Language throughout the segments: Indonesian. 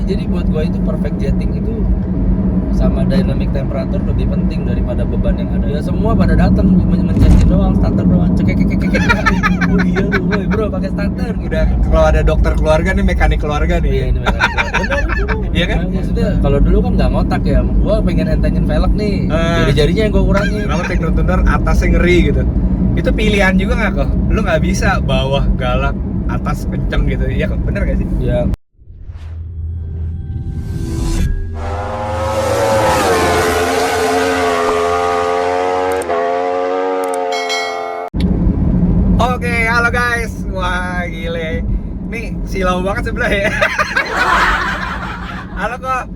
jadi buat gua itu perfect jetting itu sama dynamic temperature lebih penting daripada beban yang ada. Ya semua pada datang mencasing doang, starter doang, cekek. Oh iya lu, boy, bro pakai starter. Udah kalau ada dokter keluarga nih, mekanik keluarga nih. Iya ini mekanik keluarga. Benar itu. Iya kan? Nah, maksudnya kalau dulu kan nggak ngotak ya. Gua pengen entengin velg nih. Jari-jarinya yang gua kurangin. Kalau Technotuner atasnya ngeri gitu. Itu pilihan juga nggak kok? Lu nggak bisa bawah galak, atas kenceng gitu. Iya bener gak sih? Ya. Oke, halo guys. Wah, gile. Nih, silau banget sebelah ya. Halo kok.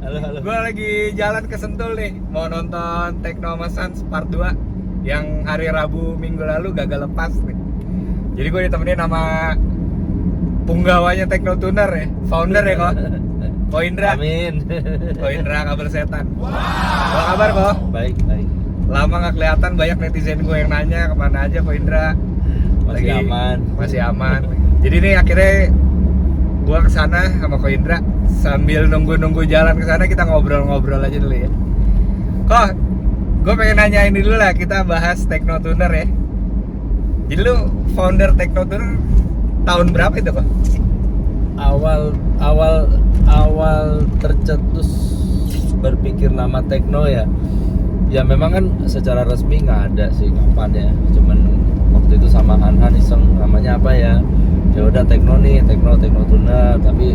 Halo. Gue lagi jalan ke Sentul nih. Mau nonton Techno sama Sans Part 2 yang hari Rabu minggu lalu gagal lepas nih. Jadi gue ditemenin sama punggawanya Technotuner ya, founder ya kok. Ko Indra. Amin. Ko Indra kabar setan. Apa kabar kok? Baik. Lama nggak kelihatan, banyak netizen gue yang nanya kemana aja Ko Indra. Masih aman. Jadi nih akhirnya gue kesana sama Ko Indra sambil nunggu jalan kesana kita ngobrol-ngobrol aja dulu ya. Kok, gue pengen nanya ini dulu lah, kita bahas Technotuner ya. Jadi lu founder Technotuner tahun berapa itu kok? Awal tercetus berpikir nama Techno ya. Ya memang kan secara resmi nggak ada sih kapan ya. Cuman waktu itu sama Han iseng namanya apa ya? Ya udah Techno nih, Technotuner, tapi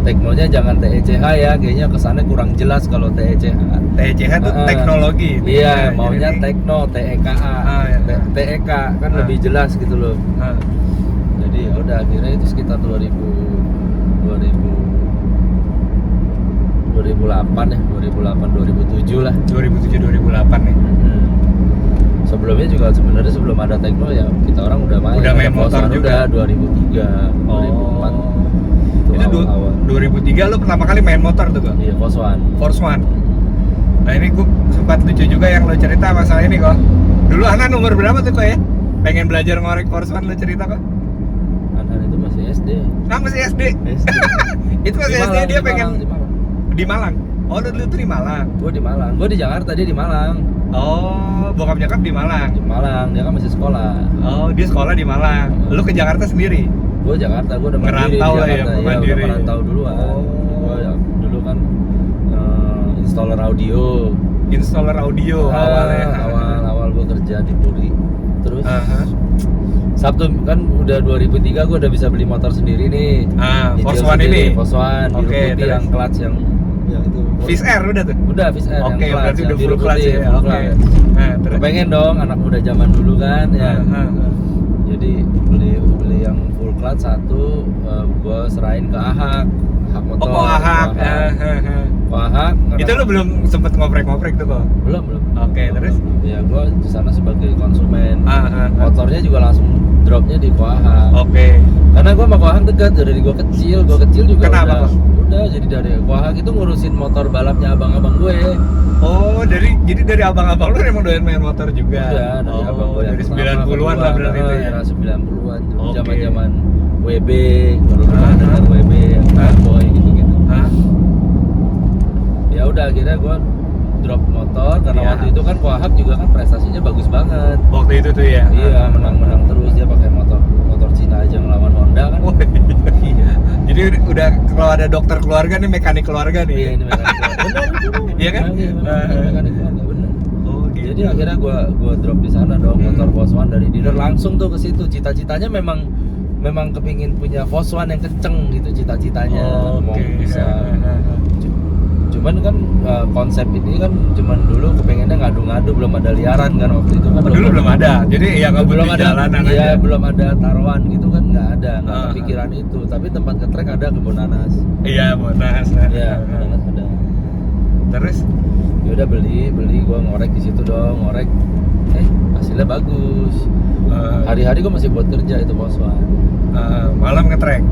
Teknonya jangan TECH ya, kayaknya kesannya kurang jelas kalau TECH. TECH itu teknologi. Iya, maunya Techno, TEKA. TEK kan lebih jelas gitu loh. Jadi ya udah akhirnya itu sekitar 2008 ya, 2007 lah. 2007-2008 nih. Sebelumnya juga sebenarnya sebelum ada Techno ya kita orang udah main motor juga. 2003, 2004. Itu awal. 2003 lu pertama kali main motor tuh kok? Iya, Force One. Nah ini gue sempat lucu juga yang lo cerita masalah ini kok. Dulu Hanan umur berapa tuh kok ya? Pengen belajar ngorek Force One, lo cerita kok? Hanan itu masih SD. Nah masih SD? Itu masih SD dia pengen di Malang? Oh dulu tuh di Malang? Gue di Malang, gue di Jakarta, dia di Malang. Oh, bokap nyokap di Malang? Di Malang, dia kan masih sekolah. Oh, dia sekolah di Malang. Lu ke Jakarta sendiri? Gue Jakarta, gue udah mandiri di Jakarta. Ya, udah merantau duluan. Gue ya, dulu kan installer audio awalnya. Awal gue kerja di Puri. Terus Sabtu kan udah 2003 gue udah bisa beli motor sendiri nih. Force One ini? Force One, biru putih yang clutch yang itu. Fish Air udah tuh? Udah Fish Air yang clutch, berarti udah full clutch ya? Oke. Kepengen dong anak muda zaman dulu kan ya. Jadi beli yang full clutch satu, gue serahin ke Ahak motor. Oh, Ahak. Ahak. Itu lu belum sempet ngoprek-ngoprek tuh kok? Belum. Oke, terus? Ya gue di sana sebagai konsumen. Motornya juga langsung dropnya di Ahak. Oke. Karena gue sama Ahak dekat dari gue kecil juga. Kenapa kok? Udah jadi dari Ahak itu ngurusin motor balapnya abang-abang gue. Oh, jadi dari abang-abang lu emang doyan main motor juga? Udah, dari abang gue dari 90-an lah berarti itu ya? Era 90-an, zaman-zaman WB, baru dengar WB, Boy gitu-gitu. Ya udah akhirnya gue drop motor karena waktu itu kan Wahab juga kan prestasinya bagus banget. Waktu itu tuh ya? Iya, menang terus, dia pakai motor Cina aja ngelawan Honda kan. Iya. Jadi udah kalau ada dokter keluarga nih, mekanik keluarga nih. Iya, ini mekanik keluarga. Benar. Iya kan? Mekanik keluarga benar. Oh, gitu. Jadi akhirnya gue drop di sana dong, motor Force One dari dealer langsung tuh ke situ. Cita-citanya memang kepingin punya Force One yang kenceng gitu cita-citanya. Mau bisa. Cuman kan konsep ini kan cuman dulu kepengennya ngadu-ngadu, belum ada liaran kan waktu itu kan. Dulu belum ada. Jadi ya ngebut di jalanan aja. Iya, belum ada taruhan gitu kan, nggak ada kepikiran itu. Tapi tempat ngetrek ada Kebun Nanas. Iya, Monas. Iya, Kebun Nanas ada. Terus ya udah beli gua ngorek di situ dong, ngorek. Hasilnya bagus. Hari-hari gua masih buat kerja itu Force One. Malam ngetrek.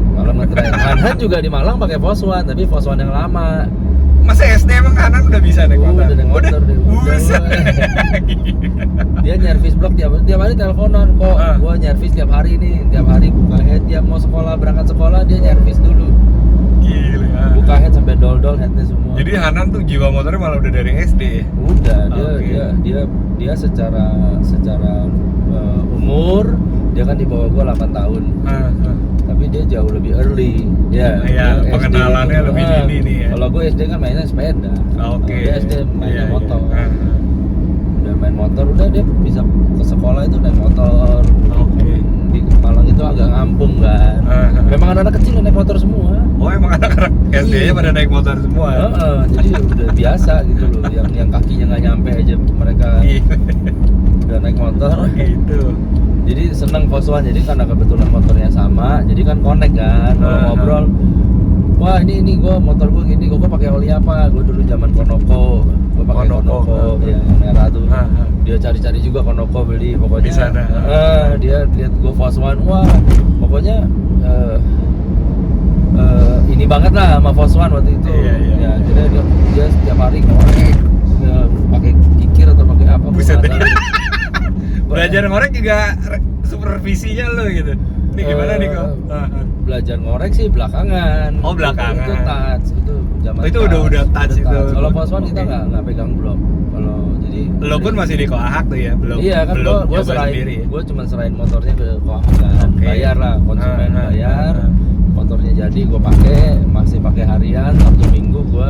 Han juga di Malang pakai Force One, tapi Force One yang lama. Masa SD emang Hanan udah bisa naik motor? Udah naik motor deh. Buset. Dia nyervis blok tiap hari teleponan kok. Gua nyervis tiap hari nih, tiap hari buka head, tiap mau berangkat sekolah dia nyervis dulu. Gila. ngobrol headnya semua. Jadi Hanan tuh jiwa motornya malah udah dari SD ya? Udah, Oke. dia secara umur dia kan di bawah gua 8 tahun. Tapi dia jauh lebih early. Ya, Iya, dia pengenalannya SD lebih dini nih ya. Kalau gue SD kan mainnya sepeda. Oke. Kalau dia SD mainnya Iya, motor. iya. Udah main motor, udah dia bisa ke sekolah itu naik motor. Oke. Di Malang itu agak ngampung kan. Memang anak-anak kecil yang naik motor semua. Oh, emang anak-anak SD-nya pada naik motor semua. Jadi udah biasa gitu loh. Yang kakinya nggak nyampe aja mereka Iya. udah naik motor. Oh gitu. Jadi seneng Foswan, jadi karena kebetulan motornya sama, jadi kan connect kan. Kalau ngobrol, wah ini gue motor gue gini, gue pakai oli apa? Gue dulu zaman Konoko, gue pakai Konoko, ya yang merah tuh. Dia cari-cari juga Konoko beli, pokoknya. Di sana. Dia lihat gue Foswan, wah pokoknya ini banget lah sama Foswan waktu itu. Iya. Ya, jadi dia setiap hari ngorek, pakai kikir atau pakai apa? Buset deh. Belajar ngorek juga supervisinya lo gitu. Ini gimana nih kok? Belajar ngorek sih belakangan. Oh, belakangan. Itu touch, itu zaman. Itu udah touch itu. Kalau Foswan kita Oke. nggak pegang blok. Kalau jadi. Lo pun masih di Koahak tuh ya, belum. Iya kan, belum gue nyoba serahin, sendiri ya? gue cuma serahin motornya ke Koahak kan. Oke. Bayar lah, konsumen bayar. Ah. Motornya jadi gue pakai, masih pakai harian. Sabtu Minggu gue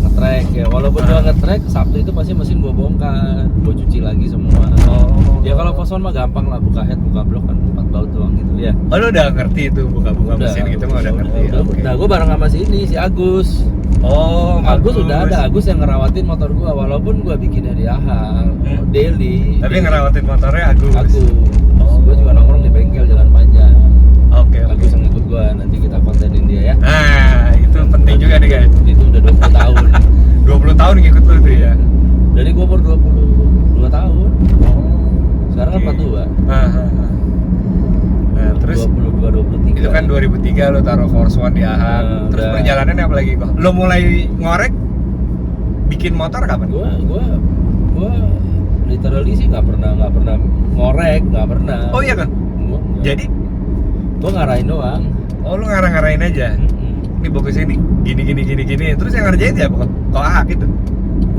ngetrek ya. Walaupun gue ngetrek, Sabtu itu pasti mesin gue bongkar, gue cuci lagi semua. Oh. Ya kalau Foswan mah gampang lah, buka head, buka blok kan 4 baut doang gitu ya. Oh, lo udah ngerti itu buka-buka mesin gitu mah udah ngerti. Oke. Nah, gue bareng sama si Agus. Oh, Agus udah ada, Agus yang ngerawatin motor gue, walaupun gue bikinnya di Ahal, daily. Tapi ngerawatin motornya Agus. Oh. Gue juga nongkrong di bengkel Jalan Panjang. Oke. Agus yang ikut gue, nanti kita kontenin dia ya. Nah, itu penting juga nih guys. Itu udah 20 tahun. 20 tahun ngikut lu tuh ya. Dari gue umur 22 tahun. Sekarang kan Oke. 42. Nah, terus 22 23. itu kan 2003 lo taruh Force One di Ahang. Nah, Terus udah. perjalanannya apa lagi kok? Lo mulai ngorek bikin motor kapan? Gua literally sih nggak pernah ngorek, nggak pernah. Oh iya kan? Jadi Gua ngarahin doang. oh lu ngarang-ngarain aja. Ini bagusnya nih gini. Terus yang ngerjain ya kok Ahak itu.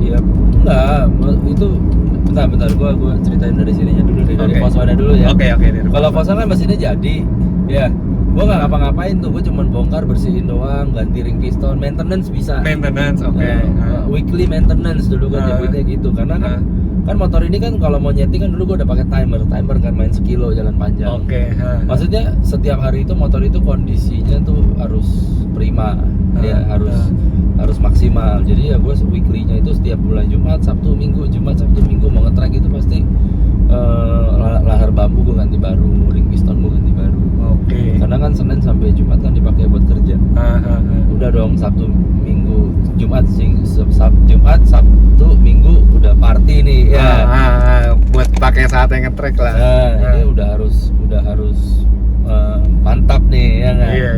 Iya, enggak, itu bentar gua ceritain dari sininya dulu deh, dari Oke. Foswannya dulu ya. Oke. Kalau Foswan kan mesinnya jadi, ya. Gua nggak ngapa-ngapain tuh, gua cuman bongkar, bersihin doang, ganti ring piston, maintenance bisa. Maintenance, oke. Weekly maintenance dulu kan nyebutnya gitu, karena kan motor ini kan kalau mau nyeting kan dulu gua udah pakai timer kan main sekilo Jalan Panjang. Oke. Maksudnya setiap hari itu motor itu kondisinya tuh harus prima, ya harus maksimal. Jadi ya gue weekly-nya itu setiap bulan Jumat, Sabtu, Minggu mau nge-track itu pasti lahar bambu gue ganti baru, ring piston gue ganti baru. Oke. Karena kan Senin sampai Jumat kan dipakai buat kerja. Udah dong Sabtu, Minggu, Jumat, Sabtu, Minggu udah party nih ya. Buat pakai saat yang nge-track lah. Nah, ini udah harus mantap nih ya kan. Iya.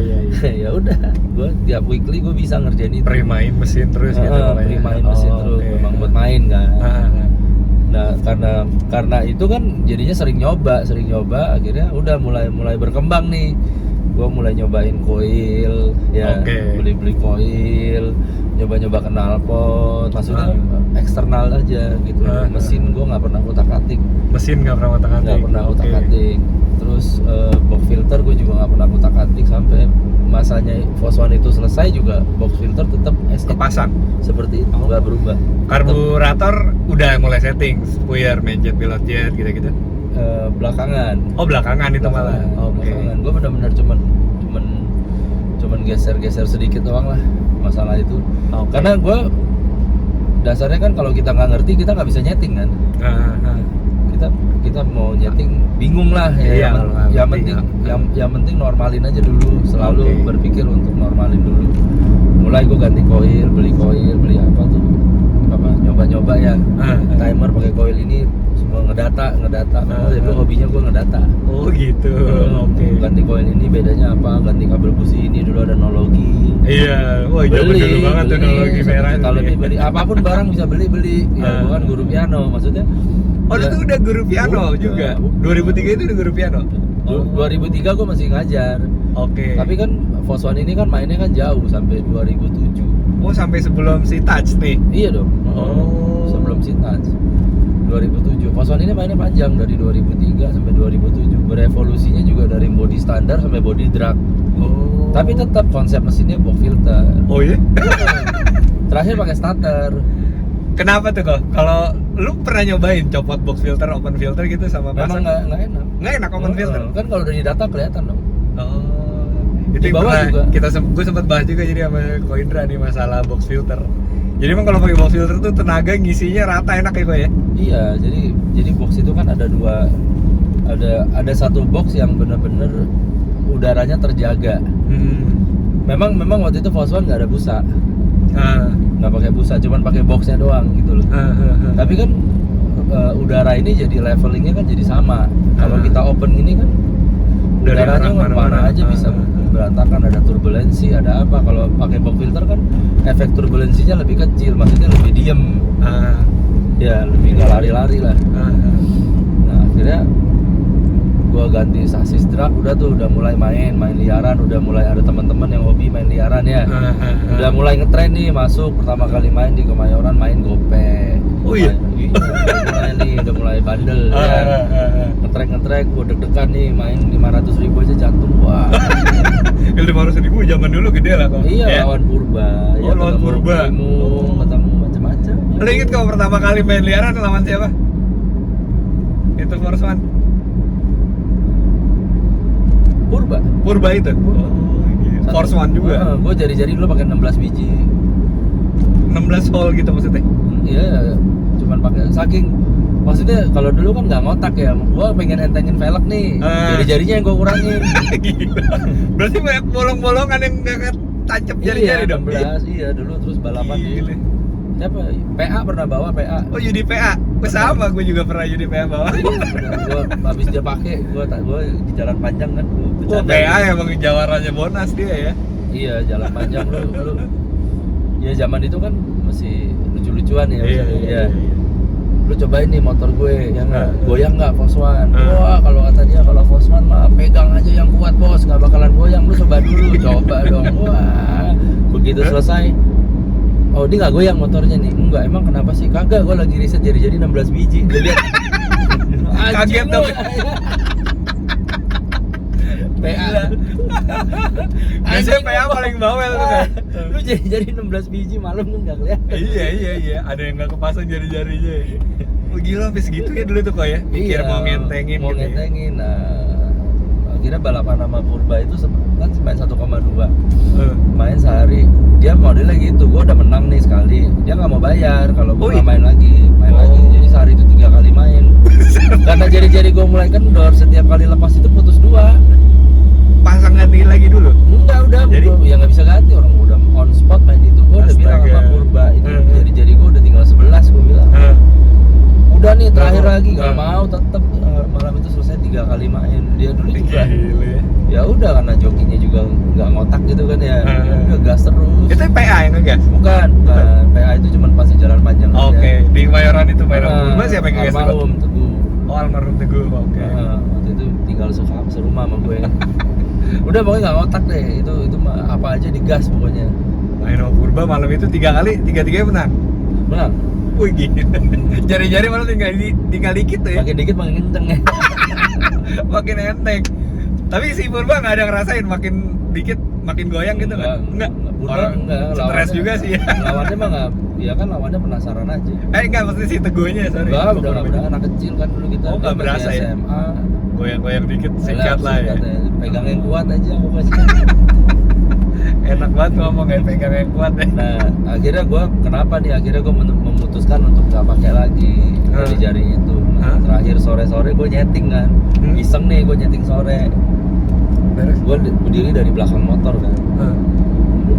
Ya udah, gue tiap weekly gue bisa ngerjain itu. Perimain mesin terus gitu. Perimain mesin terus, oke. memang buat main kan. Ah. Nah, karena itu kan jadinya sering nyoba, akhirnya udah mulai berkembang nih. Gue mulai nyobain koil, ya Oke. beli koil, nyoba knalpot, maksudnya eksternal aja gitu. Mesin gue nggak pernah utak-atik. Mesin nggak pernah otak-atik. Nggak pernah Oke. utak-atik. Terus box filter gue juga nggak pernah utak-atik sampai masanya Force One itu selesai juga box filter tetap Kepasang. seperti itu, nggak berubah. Karburator udah mulai setting, spuyer, main-jet, pilot jet gitu-gitu. Belakangan. Oh, belakangan itu malah. Oke. Belakangan. Gue benar-benar cuman geser-geser sedikit doang lah masalah itu. Oke. Karena gue dasarnya kan kalau kita nggak ngerti kita nggak bisa nyeting kan. Kita mau nyeting bingung lah ya. Iya, yang penting normalin aja dulu, selalu Oke. berpikir untuk normalin dulu. Mulai gue ganti koil, beli apa tuh, nyoba ya. Timer pakai koil ini semua ngedata. Jadi hobinya gue ngedata. Oh gitu. Oke. Ganti koil ini bedanya apa? Ganti kabel busi ini dulu ada nologi. Iya. Wah, zaman dulu banget tuh teknologi merah. Kalau beli apapun barang bisa beli. Ya bukan guru piano maksudnya. Oh, itu udah guru piano juga. 2003 itu udah guru piano. Oh. 2003 gue masih ngajar. Oke. Tapi kan Fos One ini kan mainnya kan jauh sampai 2007. Oh, sampai sebelum si Touch nih. Iya dong. Oh. Sebelum si Touch. 2007. Fos One ini mainnya panjang dari 2003 sampai 2007. Berevolusinya juga dari body standar sampai body drag. Oh. Tapi tetap konsep mesinnya box filter. Oh iya? Terakhir pakai starter. Kenapa tuh kok? Kalau lu pernah nyobain copot box filter, open filter gitu sama Memang pasang? nggak enak. Nggak enak open filter. Kan kalau dari data kelihatan dong. Oh. Itu Di yang bawah pernah juga. gue sempat bahas juga jadi sama Ko Indra nih masalah box filter. Jadi emang kalau pakai box filter tuh tenaga ngisinya rata enak ya kok ya? Iya, jadi box itu kan ada dua, ada satu box yang benar-benar udaranya terjaga. Memang waktu itu Fos One nggak ada busa, nggak pakai busa, cuman pakai boxnya doang gitu loh. Tapi kan udara ini jadi levelingnya kan jadi sama. Kalau kita open ini kan Dari udaranya arah mana-mana. mana aja bisa berantakan, ada turbulensi, ada apa. Kalau pakai box filter kan efek turbulensinya lebih kecil, maksudnya lebih diem. Ya lebih nggak lari-lari lah. Nah akhirnya gua ganti sasis drag, udah mulai main liaran, udah mulai ada teman-teman yang hobi main liaran ya. Udah mulai ngetren nih, masuk pertama kali main di Kemayoran main gope. Oh iya? Udah mulai bandel ya. Ngetrek gua deg-degan nih main 500.000 aja jantung gua. 500.000 zaman dulu gede lah kok. Iya, lawan Purba. Oh, lawan Purba. Ketemu macam-macam. Lu inget kalau pertama kali main liaran lawan siapa? Itu Force One. Purba itu. Force One juga. Gue jari-jari dulu pakai 16 biji. 16 hole gitu maksudnya. Iya, cuman pakai saking maksudnya kalau dulu kan nggak ngotak ya. Gue pengen entengin velg nih. Jari-jarinya yang gue kurangin. Gila. Berarti banyak bolong-bolongan yang nggak tancap jari-jari dong. 16, iya dulu terus balapan di siapa? PA pernah bawa PA. Oh, Yudi PA. Sama, gue juga pernah Yudi PA bawa. Gue habis dia pakai, gue di jalan panjang kan. Oh, PA ya bang, jawarannya bonus dia ya. Iya, jalan panjang lu. Ya zaman itu kan masih lucu-lucuan ya. Iya. Lu cobain nih motor gue, yang goyang nggak Fos One? Wah, kalau kata dia kalau Fos One mah pegang aja yang kuat bos, nggak bakalan goyang. Lu coba dulu, coba dong. Wah, begitu selesai. Oh, dia nggak goyang motornya nih. Enggak, emang kenapa sih? Kagak, gue lagi riset jari-jari 16 biji. Dia lihat. Kaget dong. PA. Biasanya PA paling bawel tuh kan. Lu jari-jari 16 biji malam kan nggak kelihatan. Iya. Ada yang nggak kepasang jari-jarinya. Oh gila, sampai segitu ya dulu tuh kok ya. Pikir mau ngentengin mau gitu. ngentengin. Nah, akhirnya balapan sama Purba itu kan main 1,2. Main sehari. Dia modelnya gitu, gue udah menang nih sekali. Dia nggak mau bayar kalau gue nggak main lagi. Jadi sehari itu 3 kali main. Karena jari-jari gue mulai kendor, setiap kali lepas itu putus 2. Pasang ganti lagi dulu? Enggak, udah. Jadi? Ya nggak bisa ganti, orang udah on spot main itu. Gue udah bilang sama Purba, ini jari-jari gue udah tinggal 11, gue bilang. Udah nih terakhir lagi, nggak mau tetep. Malam itu selesai 3 kali main. Dia dulu juga. Ya udah, karena jokinya juga nggak ngotak gitu kan ya. Udah gas terus. Itu PA yang ngegas? Bukan. PA itu cuma pas di jalan panjang aja. Oke, di Kemayoran itu Purba siapa yang ngegas? Almarhum Teguh. Oh, almarhum Teguh. Oke. Waktu itu tinggal serumah sama gue. Udah pokoknya nggak ngotak deh. Itu mah apa aja digas pokoknya. Main sama Purba malam itu 3 kali, 3-3 menang. Menang. Wih gila. Jari-jari malah tinggal dikit tuh ya. Makin dikit makin kenceng ya. Makin enteng. Tapi si Purba nggak ada ngerasain makin dikit makin goyang gitu kan? Enggak. Orang enggak. Stres juga sih ya. Lawannya mah nggak. Ya kan lawannya penasaran aja. Enggak, maksudnya si Teguhnya, sorry. Enggak, udah anak kecil kan dulu kita. Oh, nggak berasa ya? SMA. Goyang-goyang dikit sikat lah ya. Pegang yang kuat aja pokoknya. Enak banget ngomong ya, pegang yang kuat ya. Nah, akhirnya gue kenapa nih? Akhirnya gue memutuskan untuk gak pakai lagi jari-jari itu. Nah, terakhir sore-sore gue nyeting kan, iseng nih gue nyeting sore. Gue berdiri dari belakang motor kan.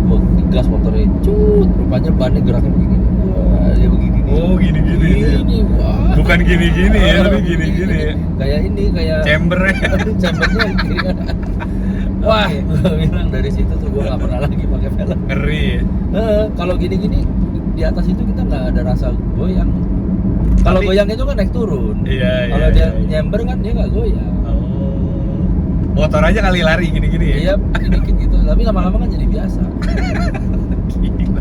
Gue gas motornya, cut, rupanya bannya geraknya begini. Wah, dia begini. Oh, gini-gini. Gini, wah. Bukan gini-gini ya, tapi gini-gini ya. Kayak chambernya. Chambernya gini kan. Wah, gue bilang dari situ tuh gue nggak pernah lagi pakai velg. Ngeri. Kalau gini-gini di atas itu kita nggak ada rasa goyang. Kalau goyang itu kan naik turun. Iya. Kalau dia nyamber kan dia nggak goyang. Oh. motor aja kali lari gini-gini ya. Iya, dikit gitu. Tapi lama-lama kan jadi biasa. Gila.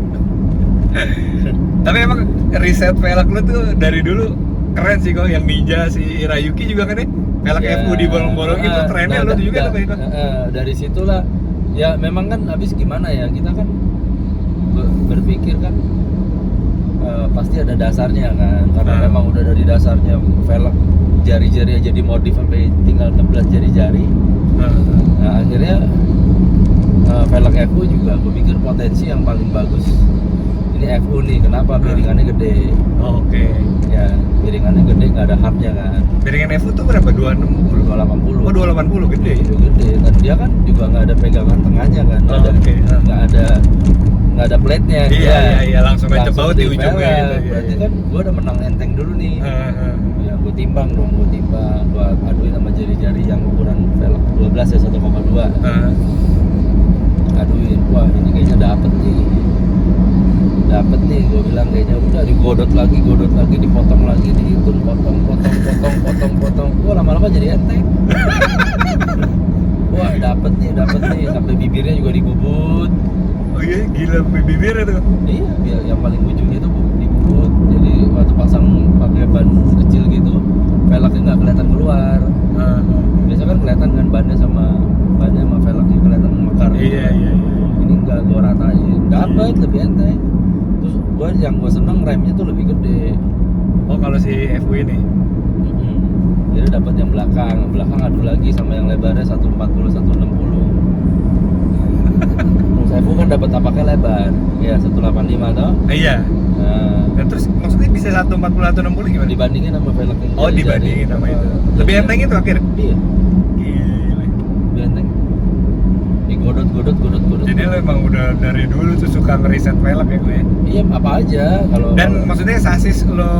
Tapi emang riset velg lu tuh dari dulu keren sih kok, yang Ninja si Rayuki juga kan ya. Velg Ya, FU di bolong-bolong itu trennya lu juga tuh kayak. dari situlah ya memang kan habis gimana ya, kita kan berpikir kan pasti ada dasarnya kan, karena memang udah dari dasarnya velg jari-jari aja dimodif sampai tinggal 16 jari-jari. Nah akhirnya velg FU juga gue pikir potensi yang paling bagus ini FU nih. Kenapa? Piringannya gede. Oke. Ya piringannya gede, nggak ada hubnya kan. Piringan FU tuh berapa? 260? 280. Oh 280 gede. Gede. Dan dia kan juga nggak ada pegangan tengahnya kan. Nggak ada plate-nya. Iya, langsung aja baut di ujungnya gitu. Berarti kan gue udah menang enteng dulu nih. Ya gue timbang dong, gue aduin sama jari-jari yang ukuran velg 12 ya 1,2. Aduin, wah ini kayaknya dapet nih, gue bilang kayaknya udah digodot lagi, dipotong lagi, dihitung, potong, wah lama-lama jadi enteng. Wah dapet nih, sampai bibirnya juga dibubut. Oh iya, gila bibir itu. Iya, yang paling ujungnya itu dibubut. Jadi waktu pasang pakai ban kecil gitu, velgnya nggak kelihatan keluar. Biasa kan kelihatan kan bannya sama velgnya kelihatan mekar. Iya. Ini enggak, gue ratain, dapet lebih enteng. Terus yang gue seneng remnya tuh lebih gede. Oh kalau si FU ini? Jadi dapat yang belakang adu lagi sama yang lebarnya 140 160. Terus FU kan dapat tapaknya lebar, ya 185 toh? Iya. Nah, terus maksudnya bisa 140 atau 60 gimana? Dibandingin sama velg yang oh dibandingin sama itu. Lebih enteng itu akhirnya? Iya. Gila. Lebih enteng. Digodot. Jadi lo emang udah dari dulu tuh suka ngeriset velg ya gue ya? Iya, apa aja kalau. Dan maksudnya sasis lo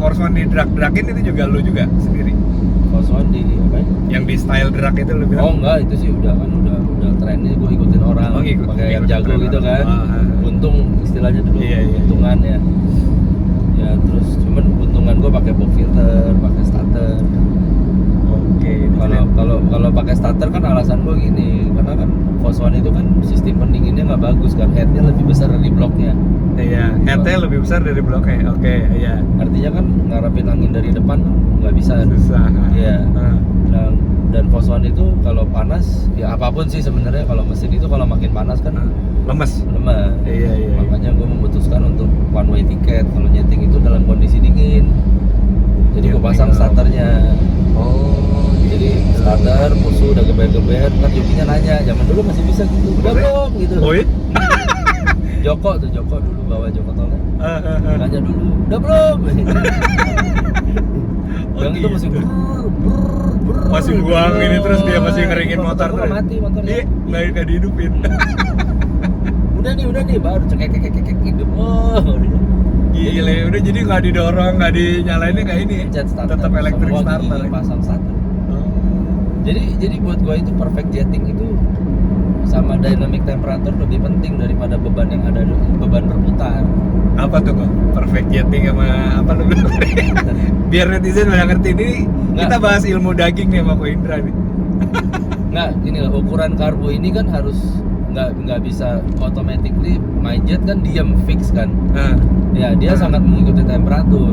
Force One di drag-dragin itu juga lo juga sendiri? Force One di apa ya? Yang di style drag itu lo bilang? Oh enggak, itu sih udah trennya, gue ikutin orang. Pakai yang jago gitu kan. Untung istilahnya dulu. Iya. Untungan ya. Ya terus cuman untungan gue pakai box filter, pakai starter. Oke. Kalau pakai starter kan alasan gue gini, karena kan Force One itu kan sistem pendinginnya nggak bagus kan, headnya lebih besar dari bloknya. Iya, headnya lebih besar dari bloknya. Oke, iya. Artinya kan ngarapin angin dari depan nggak bisa. Susah. Iya. Dan Force One itu kalau panas, ya apapun sih sebenarnya, kalau mesin itu kalau makin panas kan lemes. Iya. Makanya gue memutuskan untuk one way ticket kalau nyeting itu dalam kondisi dingin. Jadi gue pasang starternya. Jadi starter, musuh udah geber-geber, kan jokinya nanya, zaman dulu masih bisa gitu, udah belum gitu. Oh iya? Joko dulu bawa Joko tolnya. Nanya dulu, udah belum? Yang itu masih masih buang ini terus dia masih ngeringin motor terus. Mati motornya. Iya, nggak dihidupin. Udah nih, baru cekek hidup. Gile, udah jadi nggak didorong, nggak dinyalainnya kayak ini. Tetap elektrik starter. Pasang starter. Jadi buat gua itu perfect jetting itu sama dynamic temperature lebih penting daripada beban yang ada, beban berputar. Apa tuh kok? Perfect jetting sama apa lu bilang? Biar netizen pada ngerti ini. Kita bahas ilmu daging nih sama Ko Indra nih. Nggak, gini loh, ukuran karbo ini kan harus nggak bisa automatically. Mindjet kan diam fix kan. Ya dia sangat mengikuti temperatur.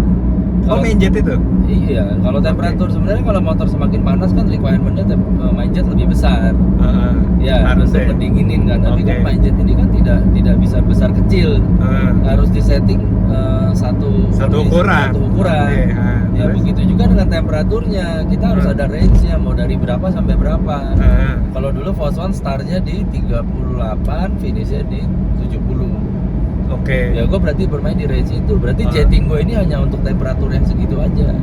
Mindjet itu? Iya, kalau temperatur sebenarnya kalau motor semakin panas kan requirement-nya mindjet lebih besar. Ya, untuk mendinginin kan. Tapi kan mindjet ini kan tidak bisa besar kecil. Harus disetting satu ukuran. Ya begitu juga dengan temperaturnya. Kita harus ada range-nya, mau dari berapa sampai berapa. Kalau dulu Force One start-nya di 38, finish-nya di 70. Oke. Ya gue berarti bermain di range itu. Berarti jetting gue ini hanya untuk temperatur yang segitu aja.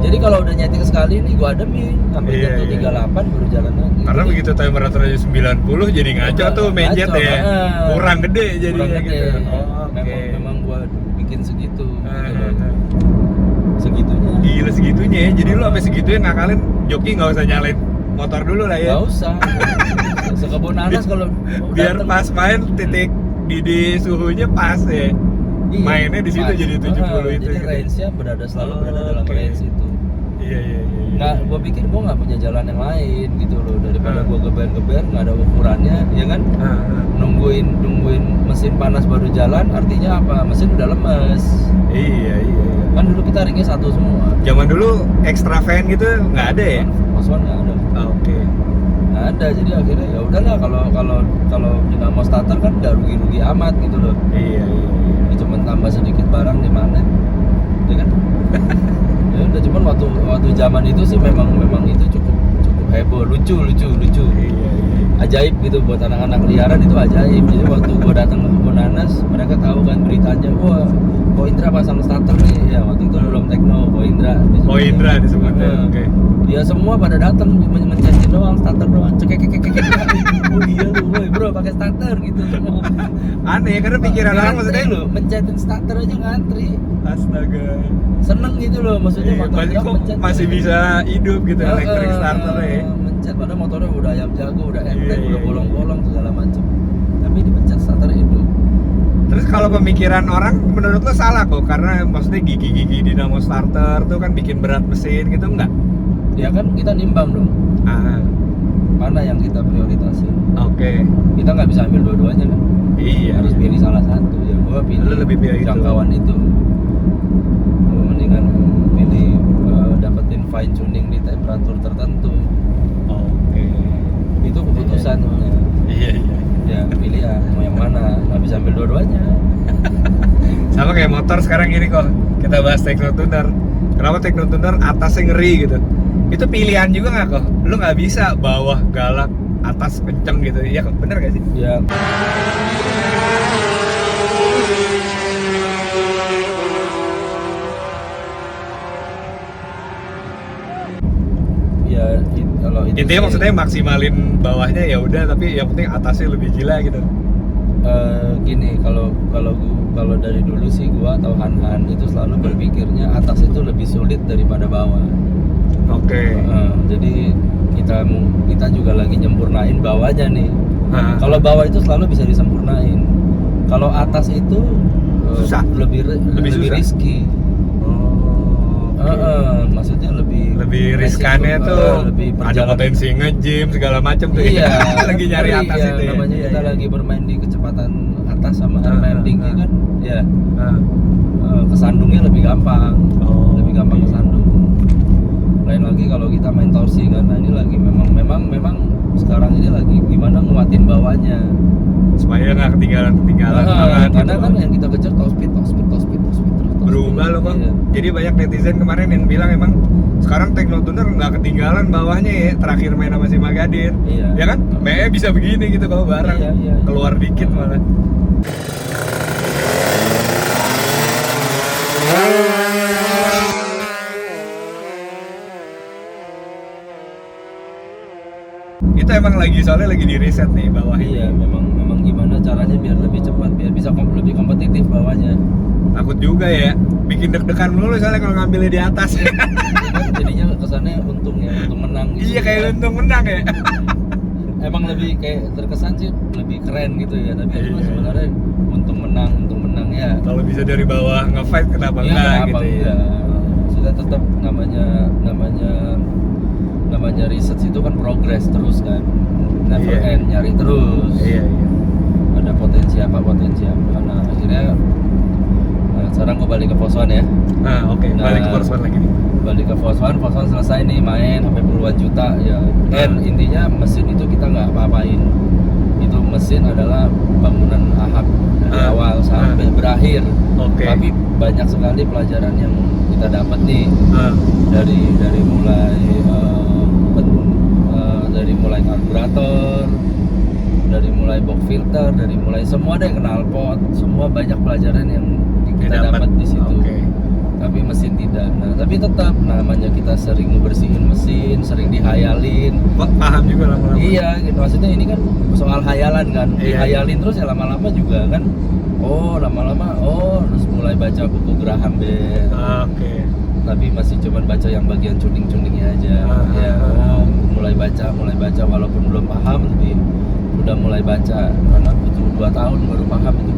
Jadi kalau udah nyeting sekali nih gue ademin sampai jatuh 38 baru jalan lagi. Karena jadi, begitu temperaturnya 90 jadi ngaco tuh mindjet ya. Kurang gede jadinya gitu. Memang gue bikin segitu. Segitunya. Gila segitunya ya. Jadi lu sampai segitunya ngakalin joki nggak usah nyalain motor dulu lah ya. Nggak usah. Sekebun nanas kalau biar pas main titik di suhunya pas ya. Mainnya di situ jadi 70 itu. Jadi range-nya selalu berada dalam range itu. Iya. Nggak, gue pikir gue nggak punya jalan yang lain gitu loh, daripada gue geber nggak ada ukurannya, ya kan? Nungguin mesin panas baru jalan, artinya apa? Mesin udah lemes. Iya. Kan dulu kita ringnya satu semua. Zaman dulu extra fan gitu nggak ada ya? Kosong nggak ada. Oke. Nggak ada, jadi akhirnya ya udahlah, kalau dinamo starter kan nggak rugi amat gitu loh. Iya. Ya, cuman tambah sedikit barang di mana, ya kan? Ya udah, cuman waktu zaman itu sih memang itu cukup heboh, lucu. Iya. Ajaib gitu buat anak-anak liaran, itu ajaib. Jadi waktu gua datang ke kebun nanas, mereka tahu kan beritanya, wah Ko Indra pasang starter nih. Ya waktu itu belum Tekno, Ko Indra disebutnya. Oke. Ya semua pada datang mencetin doang, starter doang, cekek. Oh iya lu, woi bro pakai starter gitu semua. Aneh karena pikiran orang maksudnya lo mencetin starter aja ngantri. Astaga. Seneng gitu loh, maksudnya Iya, motor kok mencet masih bisa hidup gitu elektrik starter ya. Mencet, padahal motornya udah ayam jago, udah enteng, Iya. udah bolong-bolong segala macam. Tapi dipencet starter hidup. Terus kalau pemikiran orang menurut lo salah kok, karena maksudnya gigi dinamo starter tuh kan bikin berat mesin gitu enggak? Ya kan kita nimbang dong, mana yang kita prioritasin. Oke. Kita nggak bisa ambil dua-duanya kan. Iya. Harus pilih salah satu. Ya gua pilih Lu lebih pilih itu. jangkauan itu. Mendingan pilih dapetin fine tuning di temperatur tertentu. Oke. Itu keputusan. Iya. Ya pilih ya mau yang mana, nggak bisa ambil dua-duanya. Sama kayak motor sekarang gini kok. Kita bahas Tekno Tuner. Kenapa Tekno Tuner atasnya ngeri gitu? Itu pilihan juga nggak kok? Lu nggak bisa bawah galak, atas kenceng gitu. Iya bener gak sih? Ya. Ya kalau itu Intinya sih, maksudnya maksimalin bawahnya ya udah, tapi yang penting atasnya lebih gila gitu. gini, kalau dari dulu sih gua atau Han itu selalu berpikirnya atas itu lebih sulit daripada bawah. Oke. Jadi kita juga lagi nyempurnain bawahnya nih. Nah, Kalau bawah itu selalu bisa disempurnain. Kalau atas itu Susah. lebih susah. risky. oke. Maksudnya lebih Riskannya resiko, tuh lebih ada perjalanan. potensi nge-gym segala macam tuh. Iya, Lagi nyari ngeri, atas ya, itu ya. namanya kita Iya. lagi bermain di kecepatan atas sama air landing ya kan. Ya, kesandungnya lebih gampang. Oh, Lebih gampang oke. kesandung. Lain lagi kalau kita main torsi kan. Nah, ini lagi memang sekarang ini lagi gimana nguatin bawahnya. Supaya nggak ketinggalan banget. Karena gitu. kan yang kita kejar top speed terus. Berubah loh kok. Iya. Jadi banyak netizen kemarin yang bilang emang sekarang Tekno Tuner nggak ketinggalan bawahnya ya. Terakhir main sama si Magadir. Iya. Ya kan? Me bisa begini gitu kalau bareng. Iya. Keluar dikit malah. Itu emang soalnya lagi di riset nih bawah ini. Iya, memang gimana caranya biar lebih cepat, biar bisa lebih kompetitif bawahnya. Takut juga ya, bikin deg-degan mulu soalnya kalau ngambilnya di atas. Kan jadinya kesannya untung menang gitu. Iya kayak untung menang ya. Emang lebih kayak terkesan sih lebih keren gitu ya, tapi Iya. sebenarnya untung menang ya. Kalau bisa dari bawah nge-fight kenapa Iya, enggak kenapa gitu ya. enggak? Sudah tetap namanya riset itu kan progress terus kan, never Iya. end, nyari terus. Iya. Ada potensi apa. Nah akhirnya sekarang gue balik ke Foswan ya. Nah, oke, balik ke Porsche lagi nih. Balik ke Foswan selesai nih, main sampai puluhan juta ya. Dan intinya mesin itu kita nggak apa-apain. Itu mesin adalah bangunan Ahab dari awal sampai berakhir. Oke. Tapi banyak sekali pelajaran yang kita dapat nih dari mulai karburator, dari mulai box filter, dari mulai semua deh, knalpot, semua banyak pelajaran yang kita dapat di situ. Oke. Tapi mesin tidak. Nah, tapi tetap namanya kita sering ngebersihin mesin, sering dihayalin. Kok paham juga lama-lama. Iya, gitu. Maksudnya ini kan soal hayalan kan. Iya. Dihayalin terus ya lama-lama juga kan. Terus mulai baca buku Graham Bell. Oke. Tapi masih cuman baca yang bagian cunding-cundingnya aja. Mulai baca walaupun belum paham, tapi udah mulai baca karena butuh 2 tahun baru paham itu.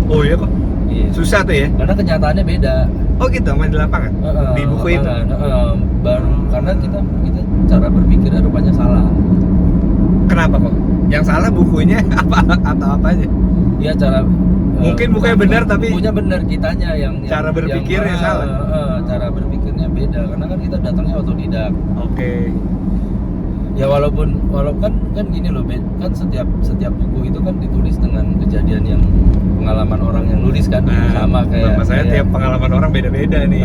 Oh iya kok. Iya. Susah tuh ya. karena kenyataannya beda. Oh gitu, main di lapangan. Di buku itu. Baru karena kita cara berpikir rupanya salah. Kenapa kok? Yang salah bukunya apa atau apanya? Iya cara Mungkin bukunya benar tapi bukunya benar, kitanya yang cara berpikirnya salah. Cara berpikirnya beda karena kan kita datangnya otodidak. Oke. Ya walaupun kan gini loh, kan setiap buku itu kan ditulis dengan kejadian yang pengalaman orang yang nulis kan, sama kayak saya tiap pengalaman orang beda-beda nih.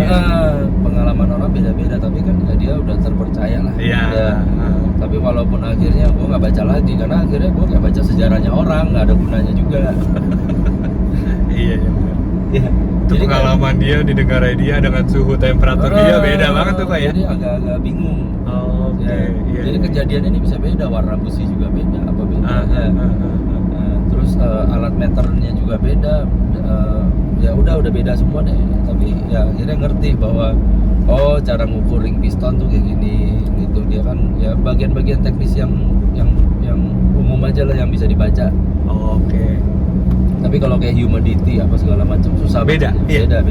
Pengalaman orang beda-beda, tapi kan ya dia udah terpercaya lah. Iya. Tapi walaupun akhirnya gue nggak baca lagi karena akhirnya gue nggak baca sejarahnya orang, nggak ada gunanya juga. Iya benar. Iya. Itu Jadi pengalaman dia di negara dia dengan suhu temperatur dia beda banget tuh Pak ya. Jadi agak bingung. Oke. Iya. Jadi kejadian ini bisa beda, warna busi juga beda, apa bedanya? Terus alat meternya juga beda. Ya udah beda semua deh. Tapi ya akhirnya ngerti bahwa cara ngukur ring piston tuh kayak gini gitu. Dia kan ya bagian-bagian teknis yang umum aja lah yang bisa dibaca. Oke. Tapi kalau kayak humidity apa segala macam susah. Beda. Beda.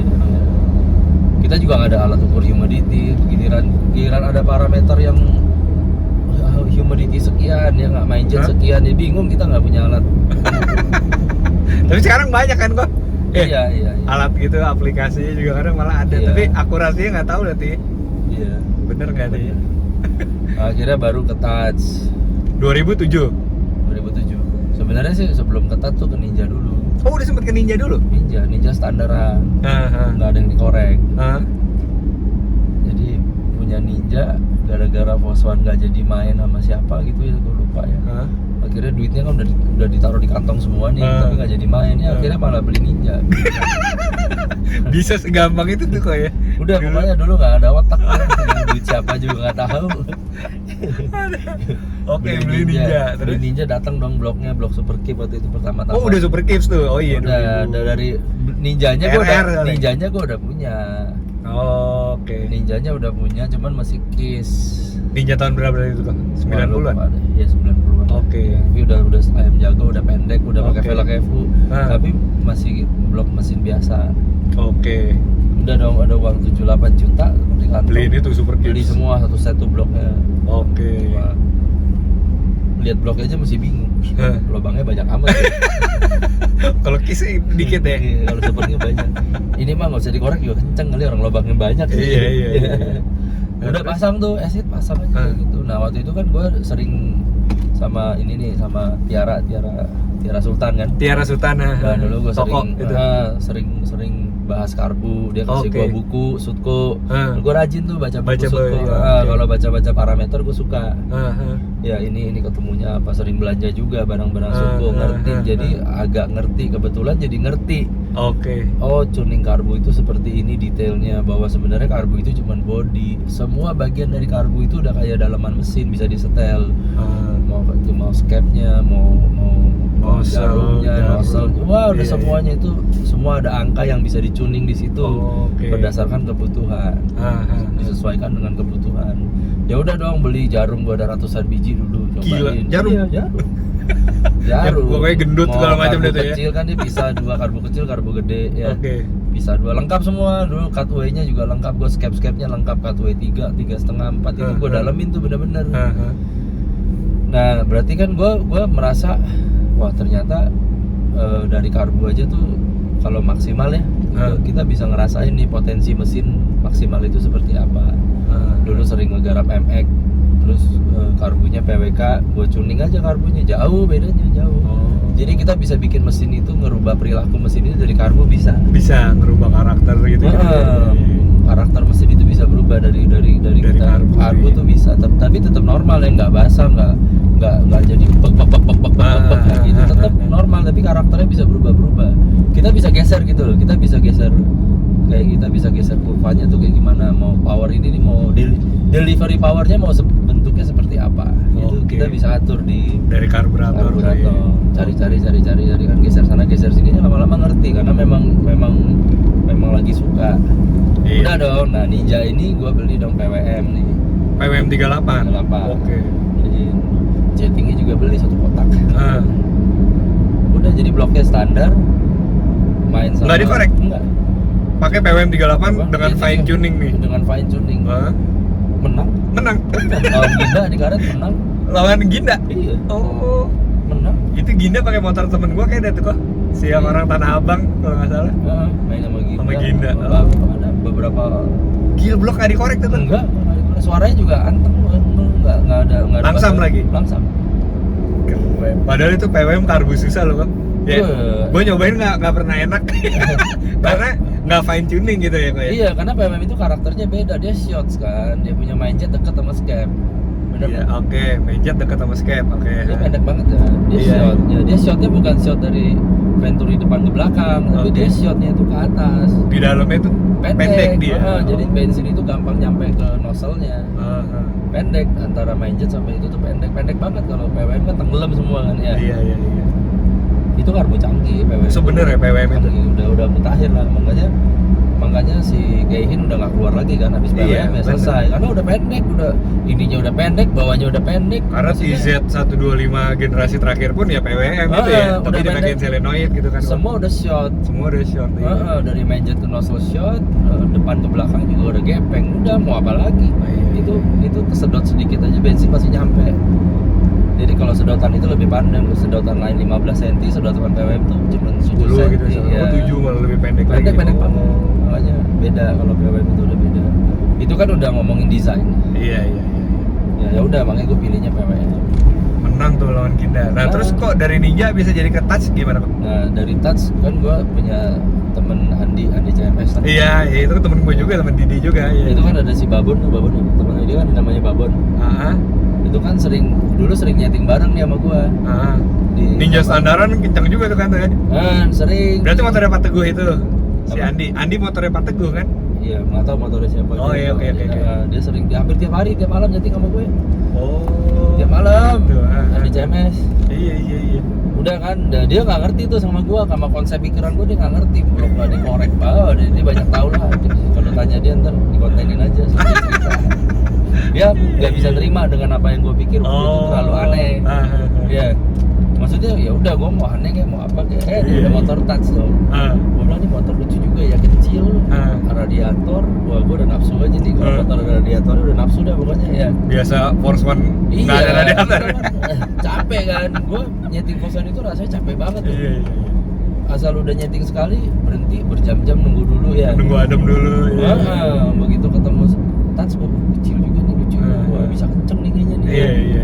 Kita juga nggak ada alat ukur humidity. Giliran ada parameter yang humidity sekian, ya nggak main jet sekian, ya bingung, kita nggak punya alat. Tapi sekarang banyak kan kok. Iya. Alat gitu, aplikasinya juga kadang malah ada. Iya. Tapi akurasinya nggak tahu berarti. Iya. Bener nggak nih? Akhirnya baru ke touch 2007. Sebenarnya sih sebelum ke touch tuh ke Ninja dulu. Oh udah sempet ke Ninja dulu? Ninja standaran. Nggak ada yang dikorek. Jadi punya Ninja gara-gara Foswan nggak jadi main sama siapa gitu ya, gue lupa ya. Akhirnya duitnya kan udah ditaruh di kantong semua nih, tapi nggak jadi main ya. Akhirnya malah beli Ninja. Bisa segampang itu tuh kok ya. Udah pokoknya dulu nggak ada otak ya. Duit siapa juga nggak tahu. Oke, beli Ninja. Beli Ninja, datang dong blok Super Keep waktu itu pertama-tama. Oh udah Super Keeps tuh. Oh iya. Udah dari Ninjanya gue udah punya. Oke. Ninjanya udah punya, cuman masih Kiss. Ninja tahun berapa itu kok? 90-an? Iya 90-an. Oke. Tapi udah ayam jago, udah pendek, udah pakai velg EVO. Tapi masih blok mesin biasa. Oke. Udah dong, ada uang 7-8 juta di kantong. Beli ini tuh Super Keeps. Beli semua satu set tuh bloknya. Oke. Lihat bloknya aja masih bingung. Lubangnya banyak amat. Ya. Kalau Kiss dikit ya. Kalau Super Keep banyak. Ini mah nggak usah dikorek juga kenceng kali, orang lubangnya banyak. Iya. Udah pasang tuh acid, pasang aja gitu. Nah waktu itu kan gue sering sama ini nih, sama Tiara Sultan kan. Tiara Sultan. Nah dulu gue sering bahas karbu, dia kasih gue buku Sutko. Gue rajin tuh baca Sutko. Kalau baca parameter gue suka. Ya ini ketemunya apa, sering belanja juga barang-barang Sutko, ngerti. Jadi agak ngerti, kebetulan jadi ngerti. Oke. Oh, tuning karbu itu seperti ini detailnya, bahwa sebenarnya karbu itu cuma body. Semua bagian dari karbu itu udah kayak dalaman mesin, bisa disetel. Mau scapnya, mau jarumnya, nozzle. Wah, udah semuanya itu semua ada angka yang bisa dicuning di situ. Berdasarkan kebutuhan. Disesuaikan dengan kebutuhan. Ya udah dong, beli jarum, gua ada ratusan biji dulu cobain. Gila, jarum. Iya, jarum. Pokoknya gendut segala macam deh tuh ya. Kecil kan dia bisa 2 karbu kecil, karbu gede ya. Bisa 2 lengkap semua. Dulu cutway-nya juga lengkap, gua scap-scapnya lengkap, cutway 3, 3,5, 4 itu gua dalemin tuh bener-bener. Nah, berarti kan gua merasa wah ternyata dari karbu aja tuh kalau maksimal ya kita bisa ngerasain nih potensi mesin maksimal itu seperti apa. Dulu sering ngegarap MX, terus karbunya PWK, gue tuning aja karbunya, bedanya jauh. Jadi kita bisa bikin mesin itu, ngerubah perilaku mesin itu dari karbu bisa ngerubah karakter gitu. Karakter mesin itu bisa berubah dari kita karbu tuh bisa, tapi tetap normal ya, nggak basah, nggak jadi bek gitu, tetap normal, tapi karakternya bisa berubah. Kita bisa geser gitu loh, kita bisa geser kurvanya tuh kayak gimana, mau power ini nih, mau delivery powernya mau bentuknya seperti apa gitu. Kita bisa atur dari karburator. Cari kan, geser sana geser sini, lama-lama ngerti karena memang lagi suka. Udah dong. Nah Ninja ini gue beli dong PWM nih, PWM 38. Oke. Jadi jettingnya juga beli 1 kotak. Udah jadi bloknya standar, main sama. Nggak dikorek? Enggak. Pakai PWM 38 dengan Iya, fine tuning nih. Dengan fine tuning. Hah? Menang. Menang. Lawan Ginda di karet menang. Lawan Ginda. Iya. Oh. Menang. Itu Ginda pakai motor temen gua kayak tuh kok. Si yang orang Tanah Abang kalau nggak salah. Main sama Ginda. Sama Ginda. Ada beberapa. Gila blok nggak dikorek tuh. Enggak. Suaranya juga anteng. Enggak ada. Langsam lagi? Langsam. Keren. Padahal itu PWM karbu susah loh kok. Ya, gue nyobain nggak pernah enak karena nggak fine tuning gitu ya kok ya. Iya, karena PWM itu karakternya beda, dia shots kan, dia punya mindset deket sama scap. Bener Iya, kan? oke, mindset dekat sama scap, oke. Dia pendek banget ya, dia Iya. shot. Ya, dia shotnya bukan shot dari Venturi depan ke belakang, tapi Oke. dia shotnya itu ke atas. Di dalamnya itu pendek dia. Jadi bensin itu gampang nyampe ke nozzle-nya. Pendek antara mindset sampai itu tuh pendek banget. Kalau PWM kan tenggelam semua kan ya. Iya. Itu karbu canggih PWM. Sebenarnya PWM itu. Canggih, udah mutakhir lah, makanya si Keihin udah nggak keluar lagi kan habis PWM Iya, ya selesai karena udah pendek, ininya udah pendek, bawahnya udah pendek. Karena TZ125 generasi terakhir pun ya PWM itu ya, tapi udah dipakein pendek. solenoid gitu kan. Semua udah shot. Semua udah short. Iya. Dari mindset ke nozzle shot, depan ke belakang juga udah gepeng. Udah mau apa lagi? Iya. Itu kesedot sedikit aja bensin pasti nyampe. Jadi kalau sedotan itu lebih pandang, sedotan lain 15 cm, sedotan PWM tuh cuma 7 10 cm. gitu. Oh, 7 malah lebih pendek lagi. Pendek banget. Makanya beda kalau PWM itu udah beda. Itu kan udah ngomongin desain. Iya. Ya udah makanya gue pilihnya PWM. Menang tuh lawan Ginda. Nah, terus kok dari Ninja bisa jadi ke Touch gimana, Pak? Nah, dari Touch kan gue punya temen Andi CMS kan. Iya, itu temen gue juga, temen Didi juga. Iya. Itu kan ada si Babon temen dia kan namanya Babon. Itu kan dulu sering nyeting bareng nih sama gua. Ninja standaran kencang juga tuh kan tuh ya. Sering. Berarti motornya Pak Teguh itu. Si Andi motornya Pak Teguh kan? Iya, nggak tahu motornya siapa. Oh iya, oke. Dia sering hampir tiap hari, tiap malam nyeting sama gue. Oh. Tiap malam. Tuh, Andi CMS. Iya. Udah kan, dia nggak ngerti tuh sama gua, sama konsep pikiran gua dia nggak ngerti. Belum nggak dikorek banget, dia banyak tahu lah. Kalau tanya dia ntar dikontenin aja. Dia nggak bisa terima dengan apa yang gue pikir, itu terlalu aneh. Ya, maksudnya ya udah gue mau aneh kayak mau apa kayak, dia udah motor Touch dong. Gue bilang ini motor lucu juga ya, kecil, radiator, wah gue udah nafsu aja nih kalau motor ada radiatornya udah nafsu dah pokoknya ya. Biasa Force One nggak ada radiator. Capek kan, gue nyeting Force One itu rasanya capek banget tuh. Iya. Asal udah nyeting sekali berhenti berjam-jam nunggu dulu ya. Nunggu adem dulu. Ya. Begitu ketemu Touch gue kecil juga nih, lucu. Gue bisa kenceng nih kayaknya nih. Iya.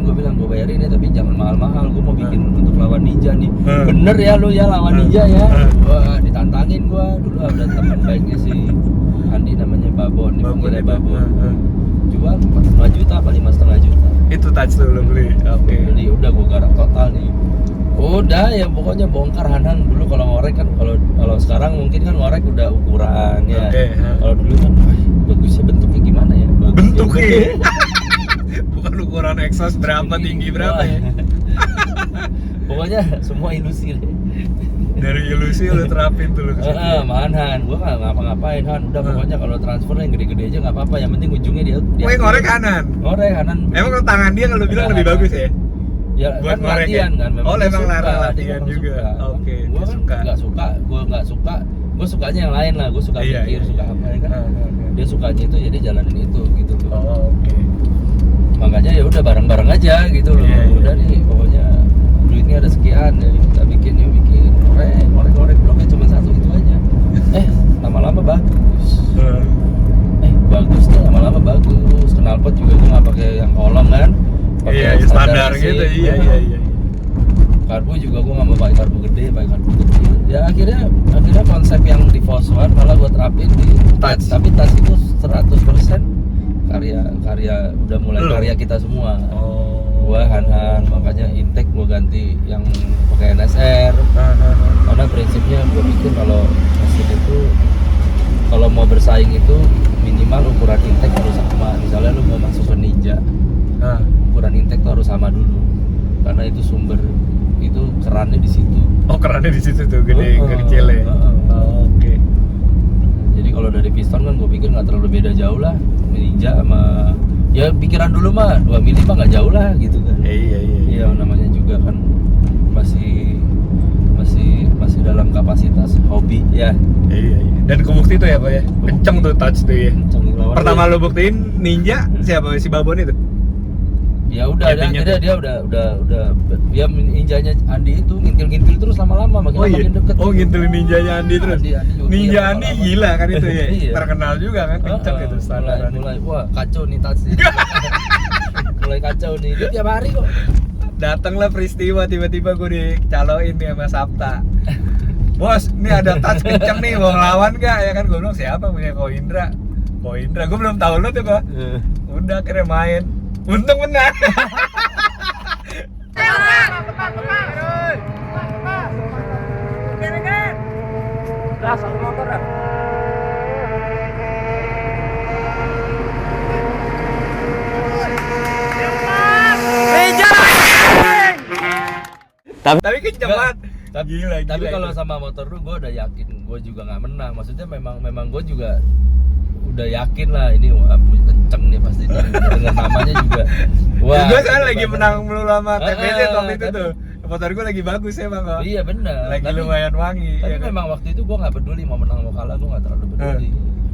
Gue bilang gue bayarin ya, tapi jangan mahal-mahal. Gue mau bikin untuk lawan Ninja nih. Bener ya lu ya lawan Ninja ya. Wah ditantangin gue dulu, ada teman baiknya si Andi namanya Babon, dipanggilnya Babon. Jual 4,5 juta apa 5,5 juta. Itu Touch tuh lo beli. Oke. Beli udah gue garap total nih. Udah ya pokoknya bongkar Hanan dulu kalau ngorek kan, kalau sekarang mungkin kan ngorek udah ukuran ya. Kalau dulu kan bagusnya bentuknya gimana ya? Bentuknya. Bukan ukuran exhaust berapa tinggi berapa ya. Pokoknya semua ilusi deh. Dari ilusi lu terapin tuh lu. Mahan Han, gua nggak ngapa-ngapain Han. Udah pokoknya kalau transfer yang gede-gede aja nggak apa-apa. Yang penting ujungnya dia. Ngorek Hanan. Ngorek Hanan. Emang kalau tangan dia kalau bilang lebih bagus ya? Ya buat kan latihan kan. Memang latihan juga. Oke. Gua kan nggak suka. Gue sukanya yang lain lah. Gue suka mikir, suka apa ya kan. Dia sukanya itu jadi jalanin itu gitu loh. Oh, oke. Makanya ya udah bareng-bareng aja gitu loh. Udah nih pokoknya duitnya ada sekian ya kita bikin ngorek bloknya cuma satu itu aja. Lama-lama bagus. Bagus tuh lama-lama bagus. Knalpot juga gue nggak pakai yang kolong kan. Iya, standar gitu. Iya. Karbu juga gue nggak mau pakai karbu gede, pakai karbu kecil. Ya akhirnya konsep yang di Force One malah gue terapin di Touch. Tapi Touch itu 100% karya udah mulai karya kita semua. Gue Han, makanya intake gue ganti yang pakai NSR. Karena prinsipnya gue pikir kalau mesin itu kalau mau bersaing itu minimal ukuran intake harus sama. Misalnya lu mau masuk ke Ninja, ukuran intake tuh harus sama dulu. Karena itu sumber itu kerannya di situ. Oh, kerannya di situ tuh, gede kecilnya. Oke. Jadi kalau dari piston kan gue pikir nggak terlalu beda jauh lah Ninja sama ya pikiran dulu mah 2 mili mah nggak jauh lah gitu kan. Iya. Iya namanya juga kan masih dalam kapasitas hobi ya. Iya. Dan kebukti tuh ya Pak ya, kenceng tuh touch tuh ya. Kenceng lawan Pertama dia. lo buktiin Ninja siapa, si Babon itu? Ya udah Jadinya dia udah dia ninjanya Andi itu ngintil terus lama-lama makin deket. Oh ngintilin ninjanya Andi terus. Andi juga Ninja iya, Andi lama-lama. gila kan itu ya. Iya. Terkenal juga kan, kenceng itu standaran. mulai wah kacau nih touch nih. Mulai kacau nih, dia tiap hari kok. Datanglah peristiwa tiba-tiba gue dicaloin nih sama Sabta. Bos, ini ada touch kenceng nih, mau ngelawan gak? Ya kan gue bilang siapa punya Ko Indra, gue belum tahu lu tuh kok. Udah akhirnya main, untung menang. Tapi kenceng banget. Gila. Tapi kalau itu. sama motor lu gue udah yakin gue juga nggak menang. Maksudnya memang gue juga udah yakin lah ini wah kenceng nih pasti dengan namanya juga. Wah. Gue sekarang gitu lagi banget. menang mulu sama TPZ waktu itu tapi- tuh. Motor gue lagi bagus emang kok. Iya benar. Lagi lumayan wangi. Tapi ya kan? memang waktu itu gue nggak peduli mau menang mau kalah, gue nggak terlalu peduli.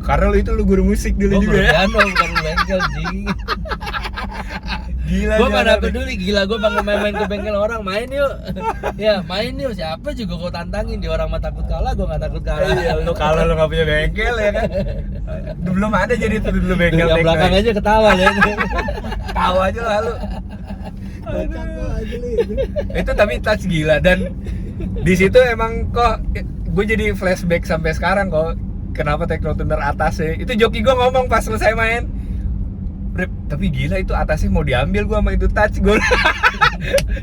Karena lu itu lu guru musik dulu Gue juga ya. piano bukan bengkel jing. Gila. Gue mana Jalan. peduli, gila gue main ke bengkel orang main yuk. Ya main yuk, siapa juga gue tantangin, di orang mah takut kalah, gue nggak takut kalah. Iya, lu kalau lu nggak punya bengkel ya kan. Belum ada jadi itu dulu bengkel. Yang belakang aja ketawa ya. Tahu aja lah lu. Itu tapi touch gila dan di situ emang kok gue jadi flashback sampai sekarang kok kenapa Tekno Tuner atasnya itu joki gue ngomong pas selesai main, Rip, tapi gila itu atasnya mau diambil gue sama itu touch gue.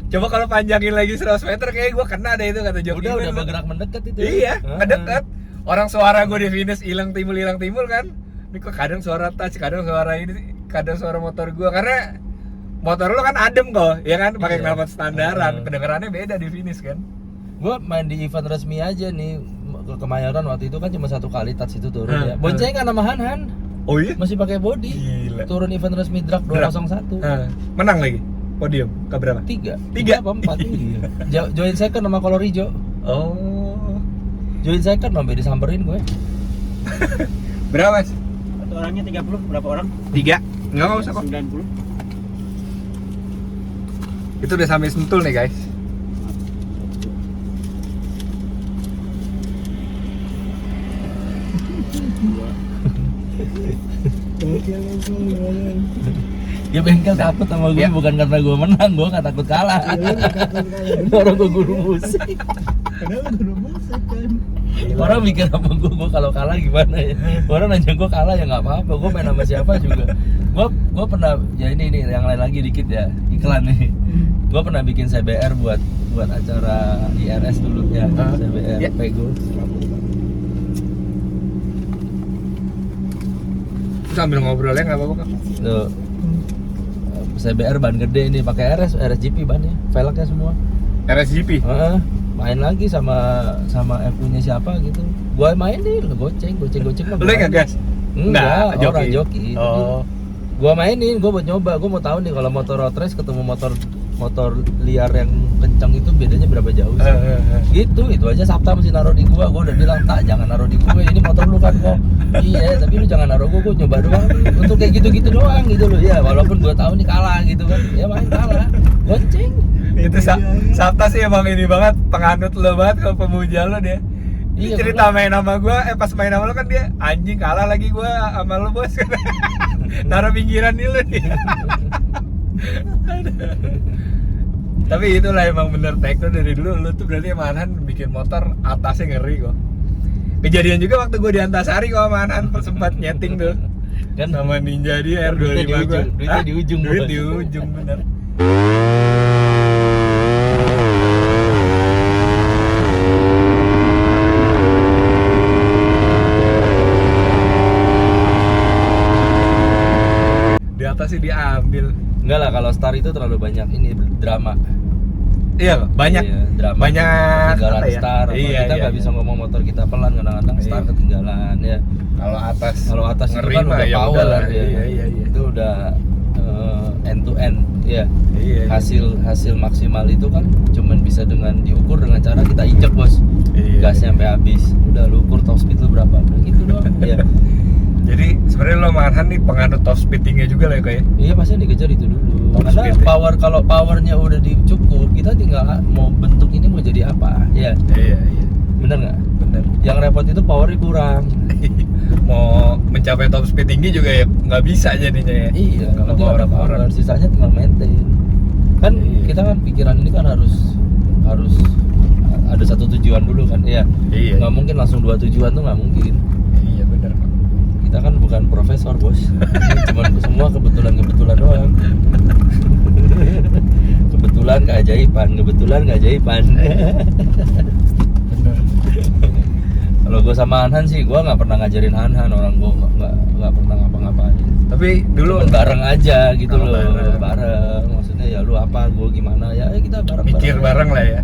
Coba kalau panjangin lagi 100 meter kayak gue kena deh itu kata joki. Udah bergerak mendekat itu. Iya, ngedekat. Orang suara gue di finish hilang timbul kan. Ini kok kadang suara touch, kadang suara ini, kadang suara motor gue karena motor lu kan adem kok, ya kan pakai Iya. knalpot standaran, kedengarannya beda di finish kan. Gue main di event resmi aja nih ke Kemayoran waktu itu kan cuma 1 kali touch itu turun ya. Boncengan sama Han Oh iya? masih pakai body. Gila. Turun event resmi drag 201. Menang lagi? Podium? Ke berapa? 3 Tiga? apa 4 join second sama color hijau. Oh. Join second sampai disamperin gue. Berapa mas? Satu orangnya 30, berapa orang? 3? Nggak usah kok. 90. Itu udah sampai Sentul nih guys. Ya bengkel takut sama gue Ya. bukan karena gue menang, gue nggak takut kalah. Orang gue guru musik. Orang mikir sama gue kalau kalah gimana ya. Orang nanya gue kalah ya nggak apa-apa, gue main sama siapa juga. Gue pernah ya ini yang lain lagi dikit ya iklan nih. Gue pernah bikin CBR buat acara IRS dulu ya, CBR Ya. Pego. Sambil ngobrolnya nggak apa-apa kok. Tuh. CBR ban gede ini pakai RSGP bannya, velgnya semua. RSGP? Main lagi sama FU-nya siapa gitu. Gua mainin, goceng mah. Lu nggak gas? Enggak, joki. orang joki. Oh. Gua mainin, gua buat nyoba, gua mau tahu nih kalau motor road race ketemu motor liar yang kencang itu bedanya berapa jauh sih. Gitu, itu aja Sabta mesti naruh di gua udah bilang, "Tak, jangan naruh di gua, ini motor lu kan kok." Iya, tapi lu jangan naruh gua nyoba doang nih. Untuk kayak gitu-gitu doang gitu loh. Ya, walaupun gua tahu nih kalah gitu kan. Ya main kalah. Goceng. Itu Sabta sih emang ini banget, penganut lo banget kalau pemuja lo dia. Iya, Cerita main sama gua, pas main sama lo kan dia anjing kalah lagi gua sama lo bos. Naruh pinggiran nih lo nih. Tapi itulah emang bener Tekno dari dulu lo tuh berarti sama Anhan bikin motor atasnya ngeri kok. Kejadian juga waktu gua di Antasari kok sama Anhan sempat nyeting tuh. Kan Sama Ninja di R25 gua. duitnya di ujung, Duit bos. di ujung bener. Di atas sih diambil. Enggak lah, kalau Star itu terlalu banyak ini drama. Iya, banyak. Iya, drama. Banyak Ketinggalan apa ya? Star. Iya, Kita nggak iya. bisa ngomong motor kita pelan, kadang-kadang Star Iya. ketinggalan ya. Kalau atas Kalau atas itu ngeri kan mah udah ya power udahlah. ya. Iya. Itu udah end to end ya. Iya. Hasil maksimal itu kan cuman bisa dengan diukur dengan cara kita injek, bos. Iya. gasnya sampai habis, udah lu ukur top speed lu berapa, udah gitu doang. Ya. Jadi sebenarnya lo sama Arhan nih penganut top speed tinggi juga lah ya kayak. Iya pasti dikejar itu dulu. Top Karena speed, ya. power, kalau powernya udah dicukup, kita tinggal mau bentuk ini mau jadi apa, ya. Iya. Bener nggak? Bener. Yang repot itu powernya kurang. Mau mencapai top speed tinggi juga ya nggak bisa jadinya ya. Iya, Kalau nanti ada power. power, sisanya tinggal maintain. Kan Iya. kita kan pikiran ini kan harus ada satu tujuan dulu kan, iya. Iya. Nggak mungkin langsung 2 tujuan tuh nggak mungkin. Iya bener kok. Kita kan bukan profesor bos, ini cuma semua kebetulan doang. Kebetulan keajaiban. Bener. Kalau gue sama Anhan sih, gue nggak pernah ngajarin Anhan, orang gue nggak pernah ngapa-ngapain. Tapi dulu Cuman bareng aja gitu Oh, loh, bareng. bareng. Maksudnya ya lu apa, gue gimana, ya kita bareng. mikir bareng lah ya.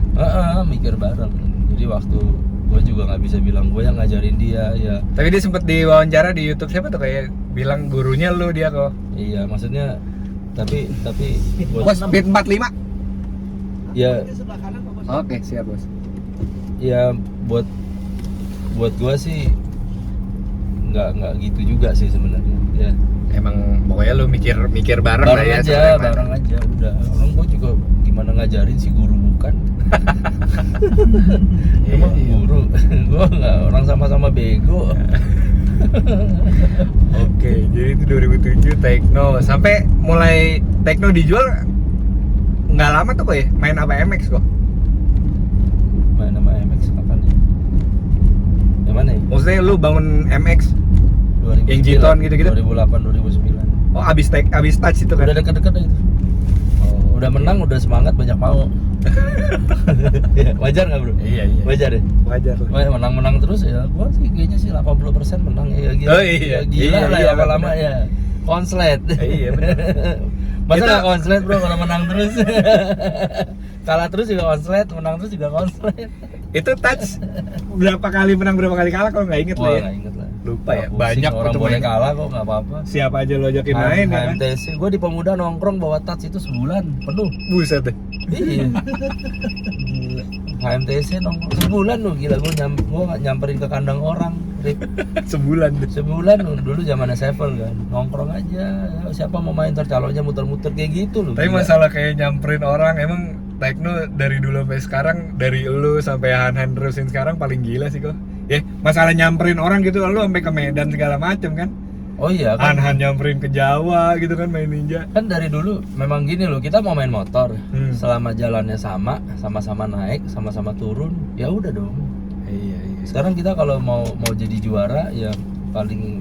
Mikir bareng. Jadi waktu gue juga nggak bisa bilang gue yang ngajarin dia, ya. Tapi dia sempet diwawancara di YouTube siapa tuh kayak bilang gurunya lu dia kok. Iya, maksudnya tapi Bos speed 45. ya Oke, siap bos. ya buat gue sih nggak gitu juga sih sebenarnya, ya. Emang pokoknya lu mikir bareng lah ya. sebenarnya. bareng aja udah. Orang gue juga gimana ngajarin sih, guru bukan. Emang Iya. guru, gue nggak, orang sama-sama bego. Oke, jadi itu 2007 Tekno. Sampai mulai Tekno dijual nggak lama tuh kok ya? Main apa MX kok? Main nama MX kapan ya? Yang mana ya? Maksudnya lu bangun MX 2009, Yang G-Tone gitu-gitu? 2008, 2009. oh abis touch itu kan? Udah deket-deket dah itu. Oh, Udah menang, udah semangat, banyak mau. Ya, wajar nggak bro? Iya. Wajar ya? Wajar lah. Wah, menang terus ya. Gua sih kayaknya sih 80% menang ya, gila. Oh, iya. Ya, gila Iya, lah iya, ya lama bener. ya. Konslet. Iya, bener. Masa Kita- nggak konslet bro kalau menang terus? Kalah terus juga konslet, menang terus juga konslet. Itu touch berapa kali menang berapa kali kalah kalau nggak inget lah Wah, ya. nggak inget lah. Lupa ya, Pusing, banyak orang ketemu boleh yang- kalah kok, nggak apa-apa. Siapa aja lo ajakin main ya kan? HMTC, gue di Pemuda nongkrong bawa touch itu sebulan penuh. Buset deh. Iya. Gila. HMTC nongkrong sebulan loh, gila. Gue nggak nyamperin ke kandang orang, Rip. Sebulan deh. Sebulan loh, dulu zamannya Sevel kan, nongkrong aja. Ya, siapa mau main ntar calonnya muter-muter kayak gitu loh. Tapi gila. masalah kayak nyamperin orang, emang Tekno dari dulu sampai sekarang, dari lu sampai Han terusin sekarang paling gila sih kok. Ya, masalah nyamperin orang gitu, lu sampai ke Medan segala macem kan. Oh iya kan. Han nyamperin ke Jawa gitu kan main ninja. Kan dari dulu memang gini loh, kita mau main motor, Hmm. selama jalannya sama-sama naik, sama-sama turun, ya udah dong. Iya. Sekarang kita kalau mau jadi juara ya paling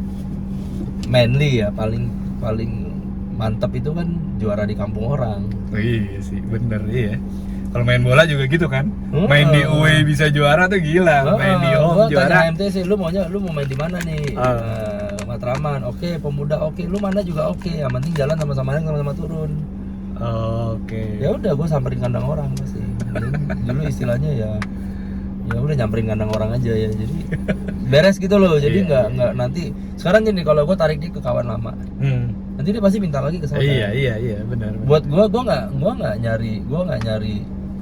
manly ya, paling mantap itu kan juara di kampung orang. Oh, iya sih, bener iya. Kalau main bola juga gitu kan. Hmm. Main di away bisa juara tuh gila. Main di home Gua juara. tanya MTC, lu mau main di mana nih? Matraman, oke. Pemuda, oke. Lu mana juga oke. Yang penting jalan sama-sama naik, sama-sama turun. Oke. Ya udah, gue samperin kandang orang pasti. Dulu istilahnya ya udah nyamperin kandang orang aja ya. Jadi beres gitu loh. Jadi Iya, nggak nanti. Sekarang gini, kalau gue tarik dia ke kawan lama, nanti dia pasti minta lagi ke sana. Iya, benar. Buat gue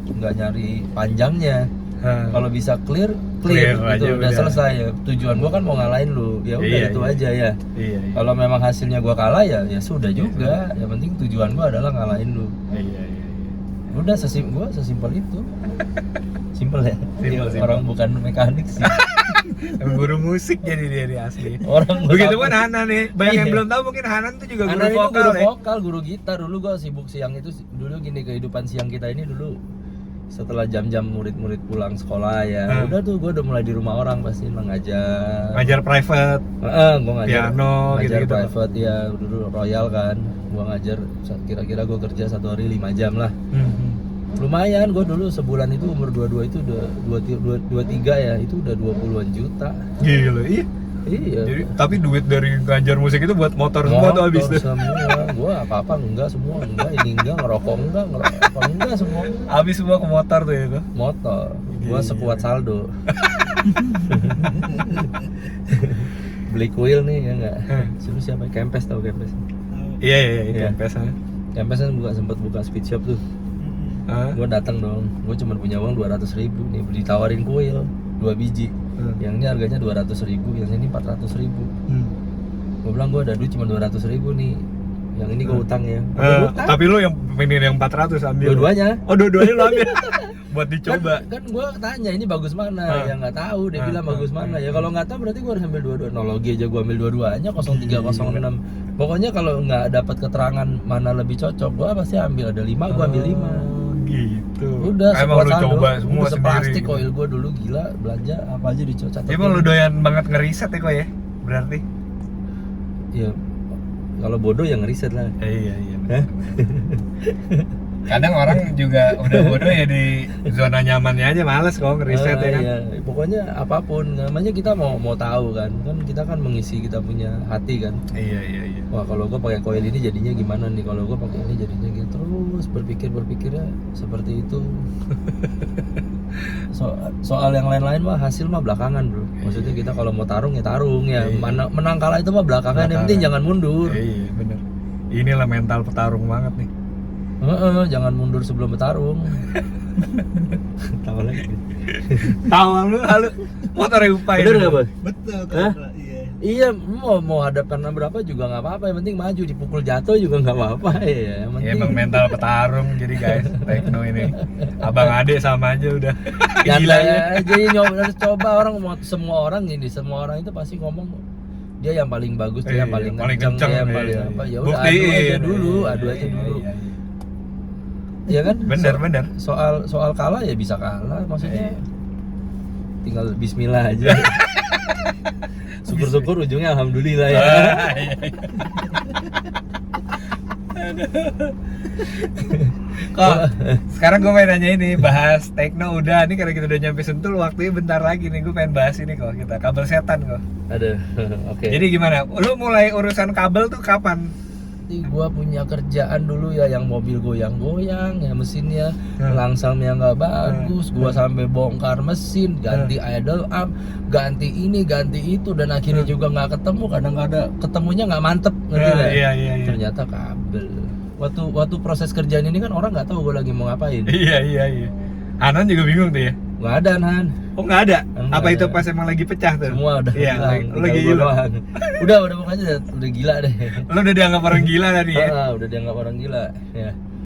nggak nyari panjangnya. Kalau bisa clear Clear aja gitu, udah udah. selesai ya. Tujuan gue kan mau ngalahin lu, ya udah Iya, itu iya. aja ya. Iya. Kalau memang hasilnya gue kalah ya sudah juga. Yang penting tujuan gue adalah ngalahin lu. Iya. Udah sesimpel itu. Simpel ya. Simpel. Orang bukan mekanik sih. Guru musik jadi dia di asli. Orang Begitu apa- kan Hanan nih. Banyak yang Iya. belum tahu mungkin Hanan tuh juga Anak guru itu vokal guru ya. vokal, guru gitar. Dulu gue sibuk siang itu. Dulu gini, kehidupan siang kita ini dulu setelah jam-jam murid-murid pulang sekolah ya. Udah tuh gue udah mulai di rumah orang pasti mengajar. Ngajar private. Gue ngajar Piano, ngajar gitu-gitu. private ya, dulu Royal kan. Gue ngajar kira-kira gue kerja 1 hari 5 jam lah. Lumayan, gue dulu sebulan itu umur 22 itu udah 23 ya, itu udah 20-an juta. Gila, iya. Iya. Jadi tapi duit dari ngajar musik itu buat motor semua tuh habis tuh. Semua, gue apa-apa enggak, semua enggak, ini enggak, ngerokok enggak semua. Habis semua ke motor tuh ya tuh. Motor, gue Gila. sekuat saldo. Beli kuil nih ya enggak. Siapa Kempes, tau Kempes? Iya, Iya. Kempes. Kempes kan sempet buka speed shop tuh. Gue datang dong, gue cuma punya uang 200.000 nih, ditawarin kuil. 2 biji. Yang ini harganya 200.000, yang ini 400.000. Gue bilang gue ada duit cuma 200.000 nih. Yang ini gue utang ya. Tapi lu yang pengen yang 400 ambil. Dua-duanya. Oh, dua-duanya lu ambil. Buat dicoba. Kan gue tanya ini bagus mana? Ya nggak tahu. Dia bilang bagus mana. Ya kalau nggak tahu berarti gue harus ambil dua-dua. Nologi aja gue ambil dua-duanya 03, 06. Pokoknya kalau nggak dapat keterangan mana lebih cocok, gue pasti ambil. Ada 5, gue ambil 5. Gitu. Udah, emang lu saldo. coba semua Udah sendiri. seplastik koil gue dulu gila belanja apa aja dicocok. Emang lu doyan banget ngeriset ya kok ya? Berarti? Ya kalau bodoh ya ngeriset lah. Iya. Kadang orang juga udah bodoh ya di zona nyamannya aja, males kok ngeriset ya kan. Iya. Pokoknya apapun namanya kita mau tahu kan kita kan mengisi kita punya hati kan. Iya. Wah kalau gue pakai koil ini jadinya gimana nih, kalau gue pakai ini jadinya gitu, terus berpikirnya seperti itu. Soal yang lain-lain mah hasil mah belakangan bro. Maksudnya kita kalau mau tarung ya tarung ya. Menang kalah itu mah belakangan. Yang penting jangan mundur. Iya bener. Inilah mental petarung banget nih. Jangan mundur sebelum bertarung. Tahu lagi. Tahu lu motornya upaya. Bener nggak boy? Betul Hah? kan? Iya. Iya, mau hadap karena berapa juga nggak apa-apa. Yang penting maju, dipukul jatuh juga nggak apa-apa ya. Yang penting. Ya, emang mental petarung jadi guys, Tekno ini. Abang Ade sama aja udah. Nyantai aja harus coba semua orang itu pasti ngomong dia yang paling bagus, dia yang paling kenceng, dia yang paling apa. Ya udah adu aja dulu. Iya. Iya kan? Bener. Soal kalah ya bisa kalah, maksudnya tinggal bismillah aja. Syukur-syukur ujungnya alhamdulillah ya. Kok sekarang gue pengen nanya ini, bahas Tekno udah nih, karena kita udah nyampe Sentul, waktunya bentar lagi nih, gue pengen bahas ini kok, kita kabel setan kok. Aduh, oke. Jadi gimana? Lu mulai urusan kabel tuh kapan? Gua punya kerjaan dulu ya yang mobil goyang-goyang ya, mesinnya langsamnya nggak bagus, gua sampai bongkar mesin, ganti idle arm, ganti ini ganti itu, dan akhirnya juga nggak ketemu, kadang-kadang ketemunya nggak mantep, ngerti nggak? Iya. Ternyata kabel. Waktu proses kerjaan ini kan orang nggak tahu gua lagi mau ngapain. Iya. Hanan juga bingung tuh ya. Nggak ada Han. Oh nggak ada? Nggak Apa ada. itu pas emang lagi pecah tuh? Semua udah Iya, hilang, lagi tinggal gua gila. doang. Udah pokoknya udah gila deh. Lu udah dianggap orang gila tadi ya? Udah dianggap orang gila ya.